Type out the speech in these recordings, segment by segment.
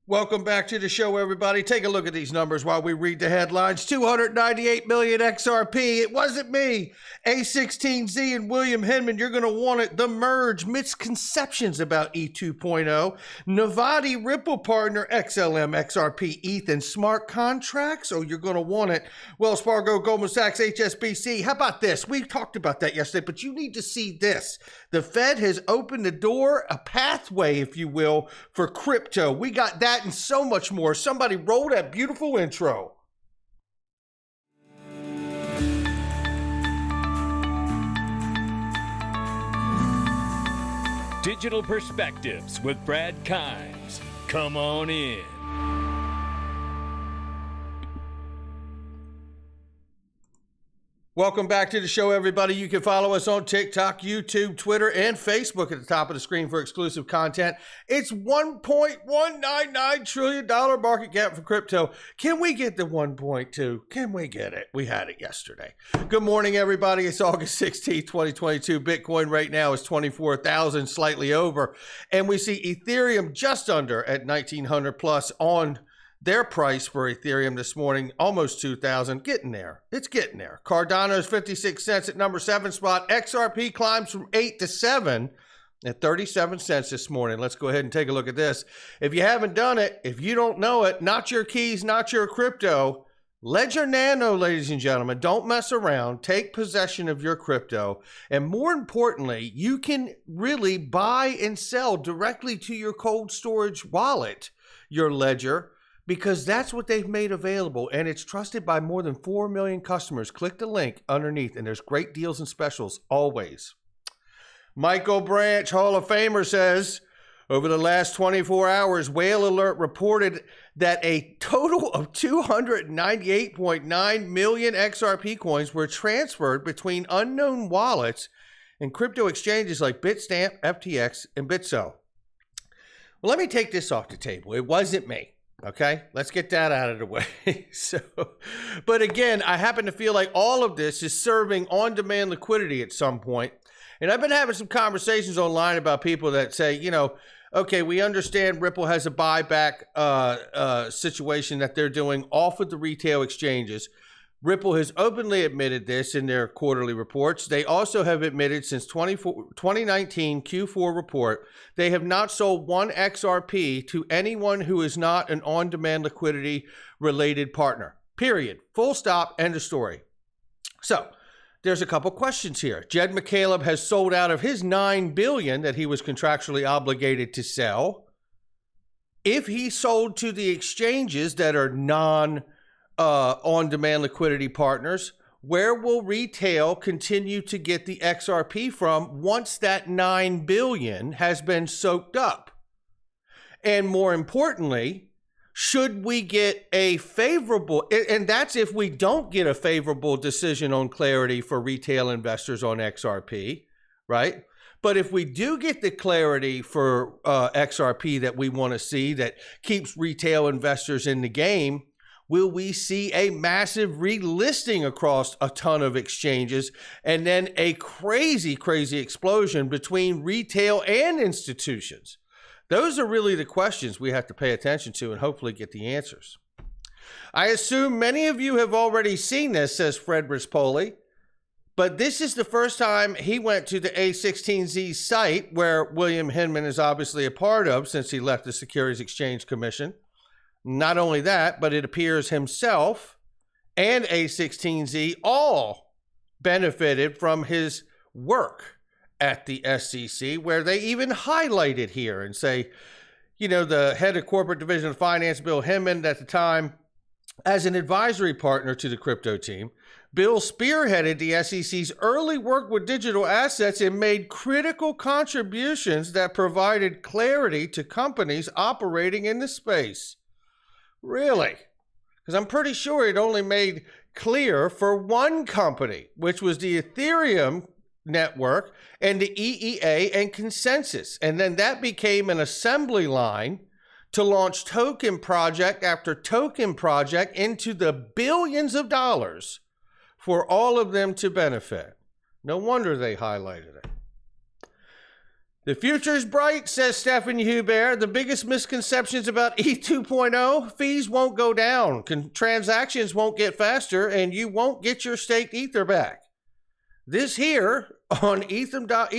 Welcome back to the show, everybody. Take a look at these numbers while we read the headlines. 298 million XRP. It wasn't me. A16z and William Hinman. You're going to want it. The merge. Misconceptions about ETH2.0. Novatti Ripple partner. XLM, XRP, ETH, and smart contracts. Oh, you're going to want it. Wells Fargo, Goldman Sachs, HSBC. How about this? We talked about that yesterday, but you need to see this. The Fed has opened the door, a pathway, if you will, for crypto. We got that and so much more. Somebody roll that beautiful intro. Digital Perspectives with Brad Kimes. Come on in. Welcome back to the show, everybody. You can follow us on TikTok, YouTube, Twitter, and Facebook at the top of the screen for exclusive content. It's $1.199 trillion market cap for crypto. Can we get the 1.2? Can we get it? We had it yesterday. Good morning, everybody. It's August 16th, 2022. Bitcoin right now is 24,000, slightly over. And we see Ethereum just under at 1,900 plus on their price for Ethereum this morning, almost 2,000, getting there. It's getting there. Cardano's 56 cents at number 7 spot. XRP climbs from 8 to 7 at 37 cents this morning. Let's go ahead and take a look at this. If you haven't done it, if you don't know it, not your keys, not your crypto. Ledger Nano, ladies and gentlemen, don't mess around. Take possession of your crypto. And more importantly, you can really buy and sell directly to your cold storage wallet, your Ledger, because that's what they've made available, and it's trusted by more than 4 million customers. Click the link underneath, and there's great deals and specials always. Michael Branch, Hall of Famer, says, over the last 24 hours, Whale Alert reported that a total of 298.9 million XRP coins were transferred between unknown wallets and crypto exchanges like Bitstamp, FTX, and Bitso. Well, let me take this off the table. It wasn't me. Okay, let's get that out of the way. But again, I happen to feel like all of this is serving on-demand liquidity at some point. And I've been having some conversations online about people that say, you know, okay, we understand Ripple has a buyback situation that they're doing off of the retail exchanges. Ripple has openly admitted this in their quarterly reports. They also have admitted since 2019 Q4 report, they have not sold one XRP to anyone who is not an on-demand liquidity related partner. Period. Full stop. End of story. So there's a couple questions here. Jed McCaleb has sold out of his $9 billion that he was contractually obligated to sell. If he sold to the exchanges that are on-demand liquidity partners, where will retail continue to get the XRP from once that $9 billion has been soaked up? And more importantly, should we get a favorable, and that's if we don't get a favorable decision on clarity for retail investors on XRP, right? But if we do get the clarity for XRP that we want to see that keeps retail investors in the game, will we see a massive relisting across a ton of exchanges and then a crazy, crazy explosion between retail and institutions? Those are really the questions we have to pay attention to and hopefully get the answers. I assume many of you have already seen this, says Fred Rispoli, but this is the first time he went to the a16z site, where William Hinman is obviously a part of since he left the Securities Exchange Commission. Not only that, but it appears himself and A16Z all benefited from his work at the SEC, where they even highlight it here and say, you know, the head of corporate division of finance, Bill Hinman, at the time, as an advisory partner to the crypto team, Bill spearheaded the SEC's early work with digital assets and made critical contributions that provided clarity to companies operating in the space. Really? Because I'm pretty sure it only made clear for one company, which was the Ethereum network and the EEA and Consensus. And then that became an assembly line to launch token project after token project into the billions of dollars for all of them to benefit. No wonder they highlighted it. The future is bright, says Stephanie Hubert. The biggest misconceptions about ETH 2.0, fees won't go down, transactions won't get faster, and you won't get your staked Ether back. This here on ether.org,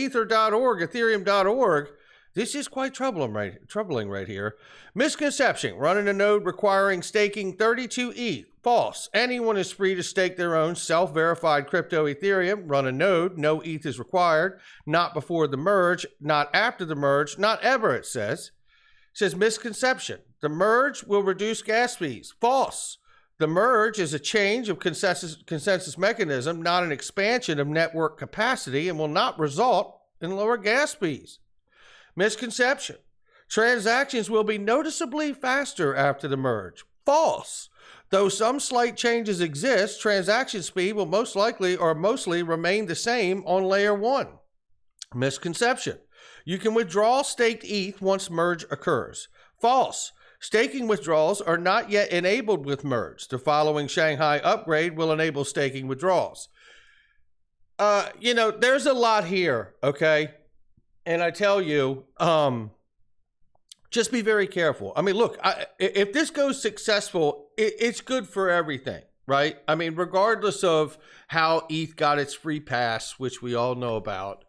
ethereum.org, this is quite troubling right here. Misconception, running a node requiring staking 32 ETH. False. Anyone is free to stake their own self-verified crypto Ethereum. Run a node. No ETH is required. Not before the merge. Not after the merge. Not ever, it says. It says misconception. The merge will reduce gas fees. False. The merge is a change of consensus mechanism, not an expansion of network capacity, and will not result in lower gas fees. Misconception. Transactions will be noticeably faster after the merge. False. Though some slight changes exist, transaction speed will most likely or mostly remain the same on layer 1. Misconception. You can withdraw staked ETH once merge occurs. False. Staking withdrawals are not yet enabled with merge. The following Shanghai upgrade will enable staking withdrawals. There's a lot here, okay? And I tell you, just be very careful. I mean, look, if this goes successful, it's good for everything, right? I mean, regardless of how ETH got its free pass, which we all know about,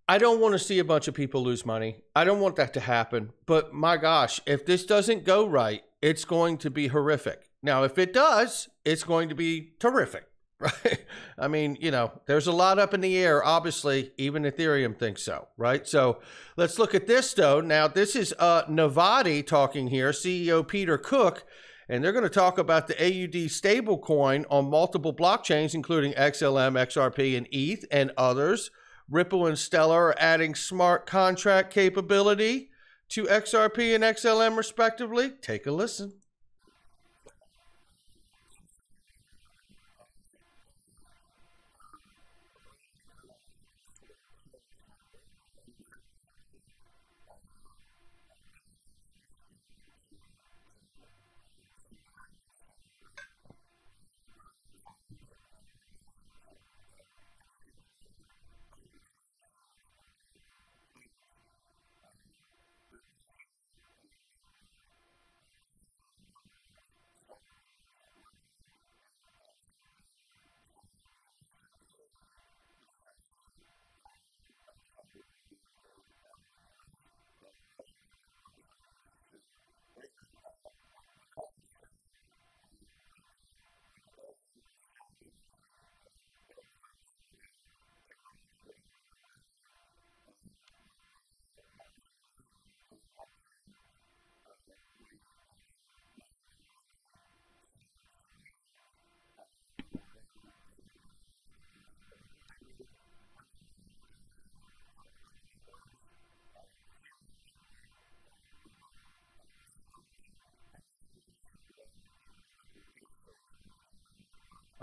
I don't want to see a bunch of people lose money. I don't want that to happen. But my gosh, if this doesn't go right, it's going to be horrific. Now, if it does, it's going to be terrific, right? I mean, there's a lot up in the air. Obviously, even Ethereum thinks so, right? So let's look at this, though. Now, this is Novatti talking here, CEO Peter Cook, and they're going to talk about the AUD stablecoin on multiple blockchains, including XLM, XRP, and ETH, and others. Ripple and Stellar are adding smart contract capability to XRP and XLM, respectively. Take a listen.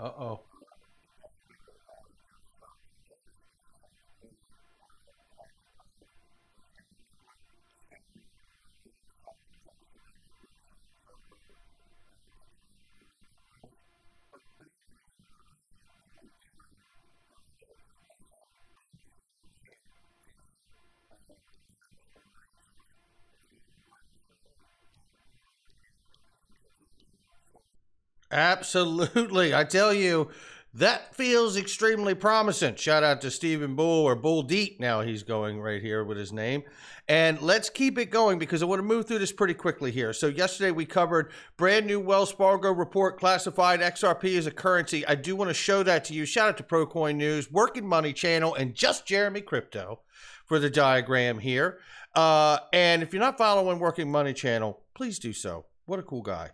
Uh-oh. Absolutely. I tell you, that feels extremely promising. Shout out to Stephen Bull, or Bull Deep. Now he's going right here with his name. And let's keep it going because I want to move through this pretty quickly here. So yesterday we covered brand new Wells Fargo report classified XRP as a currency. I do want to show that to you. Shout out to ProCoin News, Working Money Channel, and Just Jeremy Crypto for the diagram here. And if you're not following Working Money Channel, please do so. What a cool guy.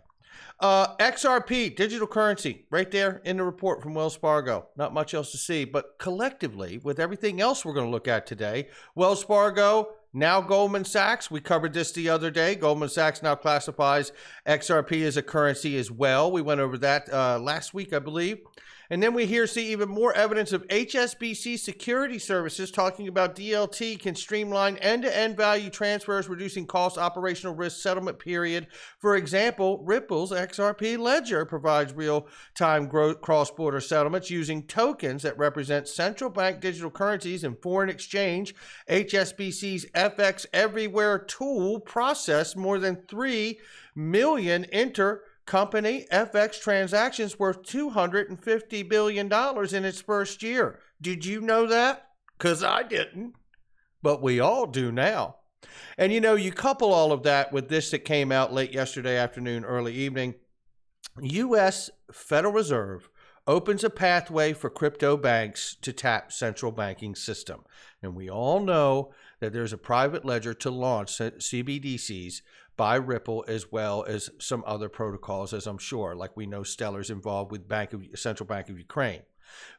XRP, digital currency, right there in the report from Wells Fargo. Not much else to see, but collectively, with everything else we're going to look at today, Wells Fargo, now Goldman Sachs, we covered this the other day. Goldman Sachs now classifies XRP as a currency as well. We went over that last week, I believe. And then we see even more evidence of HSBC Security Services talking about DLT can streamline end-to-end value transfers, reducing cost, operational risk, settlement period. For example, Ripple's XRP ledger provides real-time cross-border settlements using tokens that represent central bank digital currencies and foreign exchange. HSBC's FX Everywhere tool processed more than 3 million intercompany FX transactions worth $250 billion in its first year. Did you know that? Because I didn't, but we all do now. And you couple all of that with this that came out late yesterday afternoon, early evening. U.S. Federal Reserve opens a pathway for crypto banks to tap central banking system. And we all know that there's a private ledger to launch CBDCs by Ripple, as well as some other protocols, as I'm sure, like we know Stellar's involved with Central Bank of Ukraine.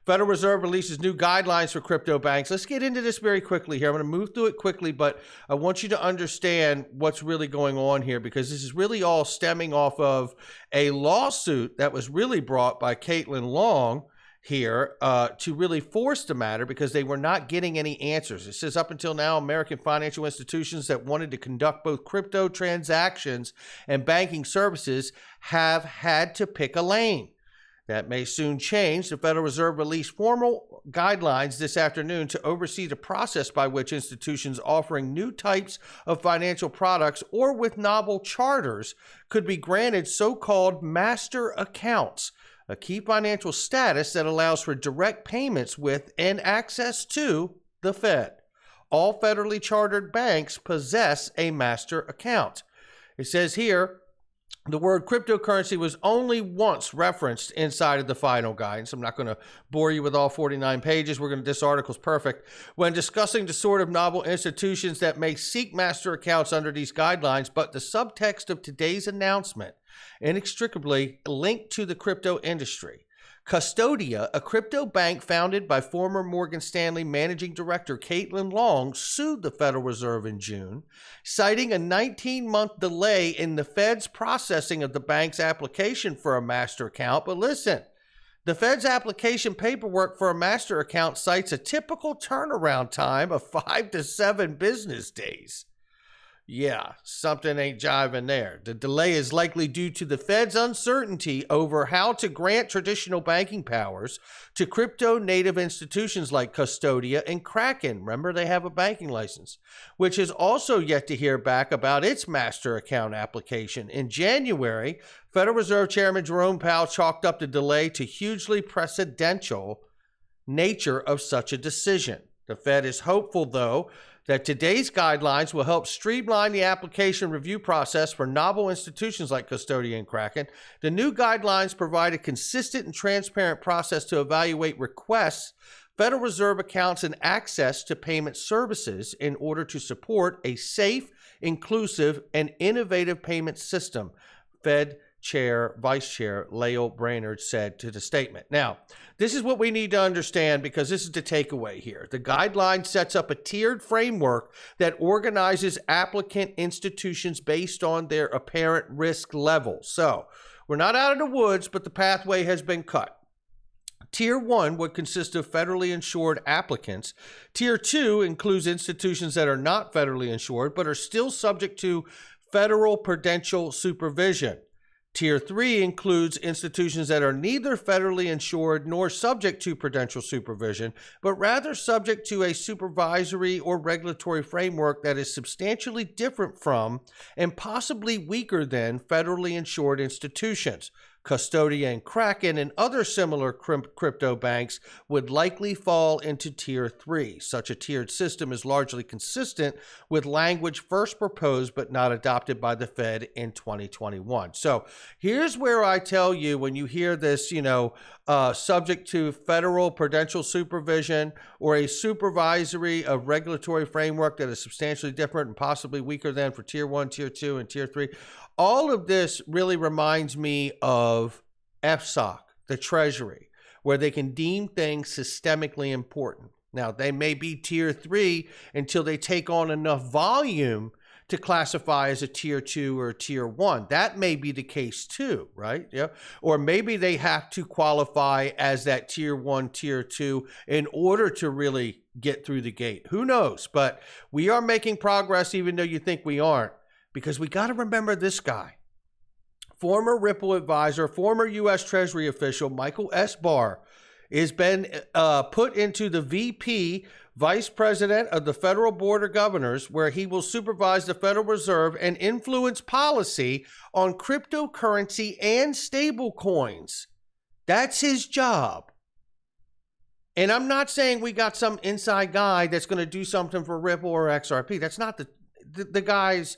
Federal Reserve releases new guidelines for crypto banks. Let's get into this very quickly here. I'm going to move through it quickly, but I want you to understand what's really going on here, because this is really all stemming off of a lawsuit that was really brought by Caitlin Long here to really force the matter, because they were not getting any answers. It says up until now, American financial institutions that wanted to conduct both crypto transactions and banking services have had to pick a lane. That may soon change. The Federal Reserve released formal guidelines this afternoon to oversee the process by which institutions offering new types of financial products or with novel charters could be granted so-called master accounts, a key financial status that allows for direct payments with and access to the Fed. All federally chartered banks possess a master account. It says here, the word cryptocurrency was only once referenced inside of the final guidance. I'm not going to bore you with all 49 pages. This article's perfect. When discussing the sort of novel institutions that may seek master accounts under these guidelines, but the subtext of today's announcement inextricably linked to the crypto industry. Custodia, a crypto bank founded by former Morgan Stanley managing director Caitlin Long, sued the Federal Reserve in June, citing a 19-month delay in the Fed's processing of the bank's application for a master account. But listen, the Fed's application paperwork for a master account cites a typical turnaround time of 5 to 7 business days. Yeah, something ain't jiving there. The delay is likely due to the Fed's uncertainty over how to grant traditional banking powers to crypto-native institutions like Custodia and Kraken. Remember, they have a banking license, which is also yet to hear back about its master account application. In January, Federal Reserve Chairman Jerome Powell chalked up the delay to hugely precedential nature of such a decision. The Fed is hopeful, though, that today's guidelines will help streamline the application review process for novel institutions like Custodia and Kraken. The new guidelines provide a consistent and transparent process to evaluate requests, Federal Reserve accounts, and access to payment services in order to support a safe, inclusive, and innovative payment system, Fed Vice Chair Lael Brainerd said to the statement. Now, this is what we need to understand, because this is the takeaway here. The guideline sets up a tiered framework that organizes applicant institutions based on their apparent risk level. So, we're not out of the woods, but the pathway has been cut. Tier 1 would consist of federally insured applicants. Tier 2 includes institutions that are not federally insured, but are still subject to federal prudential supervision. Tier 3 includes institutions that are neither federally insured nor subject to prudential supervision, but rather subject to a supervisory or regulatory framework that is substantially different from and possibly weaker than federally insured institutions. Custodia and Kraken and other similar crypto banks would likely fall into Tier 3. Such a tiered system is largely consistent with language first proposed but not adopted by the Fed in 2021. So here's where I tell you, when you hear this, subject to federal prudential supervision or a supervisory regulatory framework that is substantially different and possibly weaker than for Tier 1, Tier 2, and Tier 3, all of this really reminds me of FSOC, the Treasury, where they can deem things systemically important. Now, they may be Tier 3 until they take on enough volume to classify as a tier 2 or a tier 1. That may be the case too, right? Yeah. Or maybe they have to qualify as that tier 1, tier 2 in order to really get through the gate. Who knows? But we are making progress even though you think we aren't, because we got to remember this guy. Former Ripple advisor, former U.S. Treasury official Michael S. Barr has been put into the VP, Vice President of the Federal Board of Governors, where he will supervise the Federal Reserve and influence policy on cryptocurrency and stable coins. That's his job. And I'm not saying we got some inside guy that's going to do something for Ripple or XRP. That's not the guy's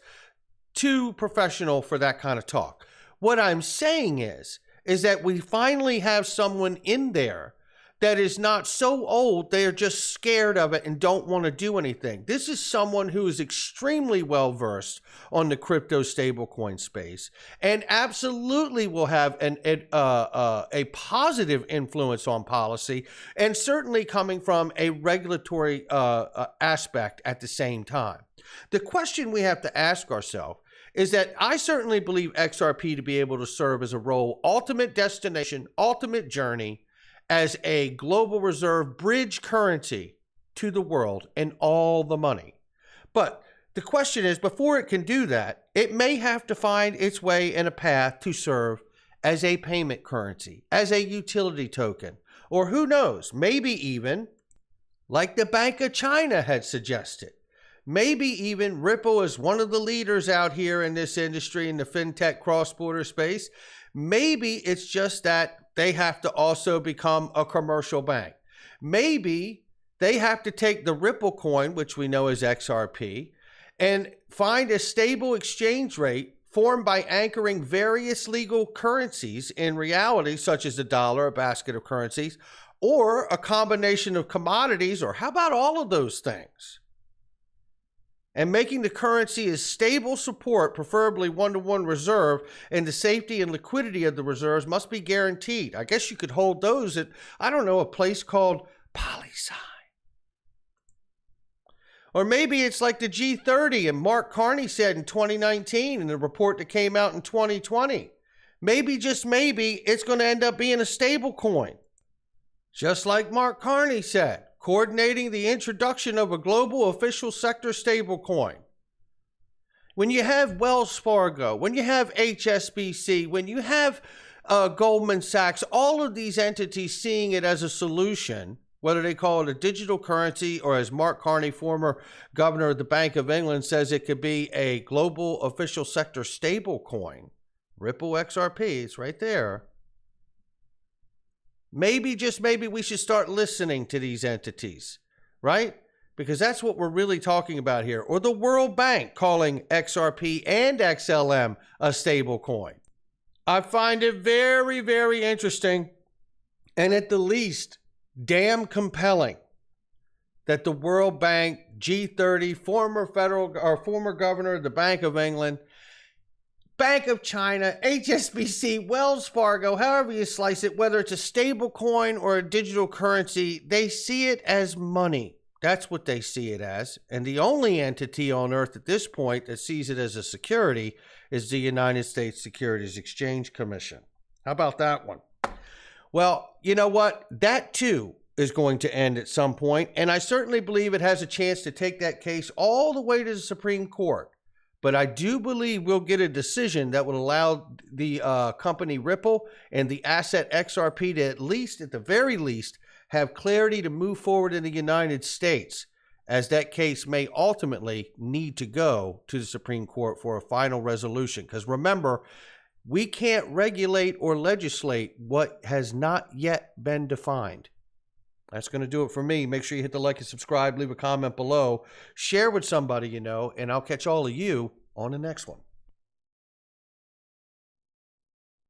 too professional for that kind of talk. What I'm saying is that we finally have someone in there that is not so old they're just scared of it and don't want to do anything. This is someone who is extremely well versed on the crypto stablecoin space and absolutely will have a positive influence on policy, and certainly coming from a regulatory aspect at the same time. The question we have to ask ourselves is that I certainly believe XRP to be able to serve as a role, ultimate destination, ultimate journey, as a global reserve bridge currency to the world and all the money. But the question is, before it can do that, it may have to find its way in a path to serve as a payment currency, as a utility token, or who knows, maybe even like the Bank of China had suggested. Maybe even Ripple is one of the leaders out here in this industry in the fintech cross-border space. Maybe it's just that they have to also become a commercial bank. Maybe they have to take the Ripple coin, which we know as XRP, and find a stable exchange rate formed by anchoring various legal currencies in reality, such as the dollar, a basket of currencies, or a combination of commodities, or how about all of those things? And making the currency as stable support, preferably one-to-one reserve, and the safety and liquidity of the reserves must be guaranteed. I guess you could hold those at, I don't know, a place called PolySci. Or maybe it's like the G30 and Mark Carney said in 2019 in the report that came out in 2020. Maybe, just maybe, it's going to end up being a stable coin. Just like Mark Carney said, coordinating the introduction of a global official sector stablecoin. When you have Wells Fargo, when you have HSBC, when you have Goldman Sachs, all of these entities seeing it as a solution, whether they call it a digital currency or, as Mark Carney, former governor of the Bank of England, says it could be a global official sector stablecoin. Ripple XRP, it's right there. Maybe, just maybe, we should start listening to these entities, right? Because that's what we're really talking about here. Or the World Bank calling XRP and XLM a stable coin. I find it very, very interesting, and at the least, damn compelling, that the World Bank, G30, former governor of the Bank of England, Bank of China, HSBC, Wells Fargo, however you slice it, whether it's a stable coin or a digital currency, they see it as money. That's what they see it as. And the only entity on earth at this point that sees it as a security is the United States Securities Exchange Commission. How about that one? Well, you know what? That too is going to end at some point, and I certainly believe it has a chance to take that case all the way to the Supreme Court. But I do believe we'll get a decision that will allow the company Ripple and the asset XRP to at the very least, have clarity to move forward in the United States, as that case may ultimately need to go to the Supreme Court for a final resolution. Because remember, we can't regulate or legislate what has not yet been defined. That's going to do it for me. Make sure you hit the like and subscribe, leave a comment below, share with somebody you know, and I'll catch all of you on the next one.